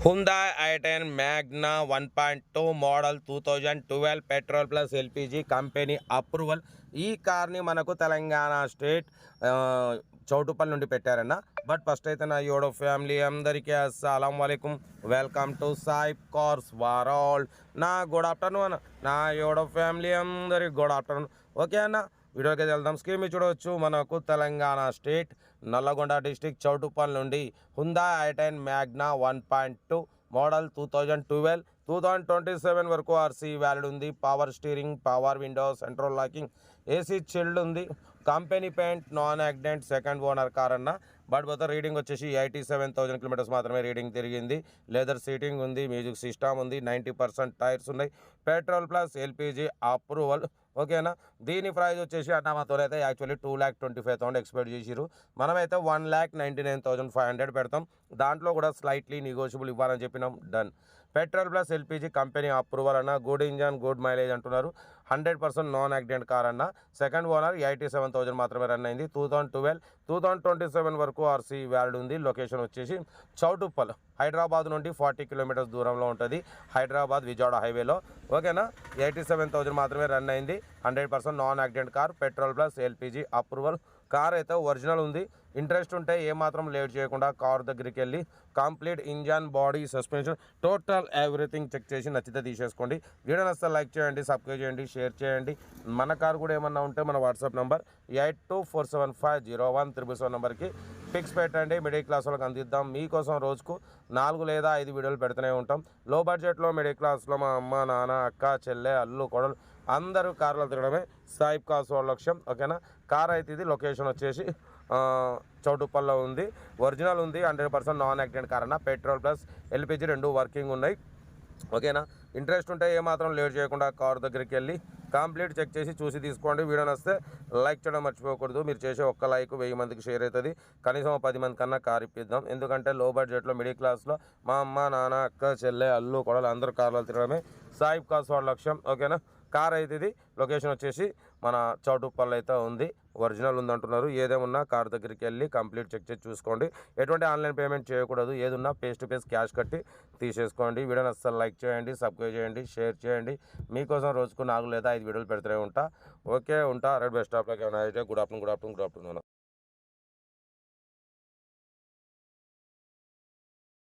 Hyundai i10 Magna 1.2 model 2012 petrol plus LPG company approval. ఈ కార్ని మనకు తెలంగాణ స్టేట్ చౌటుపల్లి నుండి పెట్టారన్న. బట్ ఫస్ట్ అయితే నా యోడో ఫ్యామిలీ అందరికీ అస్సలం వాలేకుం, welcome to Saib cars world. నా గుడ్ ఆఫ్టర్నూన్ అన్న. నా యోడో ఫ్యామిలీ అందరికి గుడ్ ఆఫ్టర్నూన్. ఓకే అన్న, వీడియోకి వెళ్దాం. స్క్రీన్ మీద చూడవచ్చు, మనకు తెలంగాణ స్టేట్ నల్లగొండ డిస్టిక్ చౌటుపల్లి నుండి Hyundai i10 Magna 1.2 మోడల్ 2027 వరకు ఆర్సీ వ్యాలిడ్ ఉంది. Power steering, power window, central locking, AC chilled ఉంది. Company paint, non accident, second owner car అన్న. బట్ మొత్తం రీడింగ్ వచ్చేసి 87,000 కిలోమీటర్స్ మాత్రమే రీడింగ్ తిరిగింది. లెదర్ సీటింగ్ ఉంది, మ్యూజిక్ సిస్టమ్ ఉంది, 90% టైర్స్ ఉన్నాయి. Petrol plus LPG approval. ఓకేనా. దీని ప్రైస్ వచ్చేసి అన్న మాతోనైతే యాక్చువల్లీ 2,25,000 ఎక్స్పెక్ట్ చేసిరు. మనమైతే 1,99,500 పెడతాం. దాంట్లో కూడా స్లైట్లీ నెగోషియబుల్ ఇవ్వాలని చెప్పినాం. Done. Petrol plus LPG company approval అన్న. గుడ్ ఇంజన్, గుడ్ మైలేజ్ అంటున్నారు. 100% నాన్ యాక్సిడెంట్ కార్ అన్న. సెకండ్ ఓనర్ 87,000 మాత్రమే రన్ అయింది. 2027 వరకు ఆర్సీ వ్యాలిడ్ ఉంది. లొకేషన్ వచ్చేసి చౌటుప్పల్, హైదరాబాద్ నుండి 40 కిలోమీటర్స్ దూరంలో ఉంటుంది. హైదరాబాద్ విజయవాడ హైవేలో. ఓకేనా. 87,000 మాత్రమే రన్ అయింది. 100% non accident car. Petrol plus LPG approval. Car అయితే ఒరిజినల్ ఉంది. ఇంట్రెస్ట్ ఉంటే ఏమాత్రం లేట్ చేయకుండా కార్ దగ్గరికి వెళ్ళి complete engine, body, suspension, total everything check చేసి నచ్చితే తీసేసుకోండి. వీడియో నచ్చితే లైక్ చేయండి, సబ్స్క్రైబ్ చేయండి, షేర్ చేయండి. మన కార్ కూడా ఏమన్నా ఉంటే మన వాట్సాప్ నెంబర్ 8247501377 నెంబర్కి పిక్స్ పెట్టండి. మిడిల్ క్లాస్ వాళ్ళకి అందిద్దాం. మీకోసం రోజుకు 4 లేదా 5 వీడియోలు పెడుతూనే ఉంటాం. లో బడ్జెట్లో మిడిల్ క్లాస్లో మా అమ్మ, నాన్న, అక్క, చెల్లె, అల్లు, కొడలు అందరూ కార్లో తిరగడమే సాయిబ్ కార్స్ వాళ్ళ లక్ష్యం. ఓకేనా. కార్ అయితే ఇది. లొకేషన్ వచ్చేసి చౌటుప్పల్లో ఉంది. ఒరిజినల్ ఉంది. 100% నాన్ యాక్సిడెంట్ కార్ అన్న. పెట్రోల్ ప్లస్ ఎల్పిజి రెండు వర్కింగ్ ఉన్నాయి. ఓకేనా. ఇంట్రెస్ట్ ఉంటే ఏమాత్రం లేట్ చేయకుండా కార్ దగ్గరికి వెళ్ళి కంప్లీట్ చెక్ చేసి చూసి తీసుకోండి. వీడియో నచ్చితే లైక్ చేయడం మర్చిపోకూడదు. మీరు చేసే ఒక్క లైక్ 1000 మందికి షేర్ అవుతుంది. కనీసం 10 మంది కన్నా కార్ ఇప్పిద్దాం. ఎందుకంటే లో బడ్జెట్లో మిడిల్ క్లాస్లో మా అమ్మ, నాన్న, అక్క, చెల్లె, అల్లు, కొడలు అందరూ కార్లో తిరగడమే సాయిబ్ కార్స్ వాళ్ళ లక్ష్యం. ఓకేనా. కార్ అయితే ఇది. లొకేషన్ వచ్చేసి మన చౌటుప్పల్ అయితే ఉంది. ఒరిజినల్ ఉందంటున్నారు. ఏదేమున్నా కార్ దగ్గరికి వెళ్ళి కంప్లీట్ చెక్ చేసి చూసుకోండి. ఎటువంటి ఆన్లైన్ పేమెంట్ చేయకూడదు. ఏదున్నా ఫేస్ టు ఫేస్ క్యాష్ కట్టి తీసేసుకోండి. వీడియోని అస్సలు లైక్ చేయండి, సబ్స్క్రైబ్ చేయండి, షేర్ చేయండి. మీకోసం రోజుకు 4 లేదా 5 వీడియోలు పెడుతూనే ఉంటా. ఓకే, ఉంటా. రెడ్ బెస్ట్ స్టాప్లోకి ఏమైనా అయితే గుడ్ ఆఫ్టర్నూన్.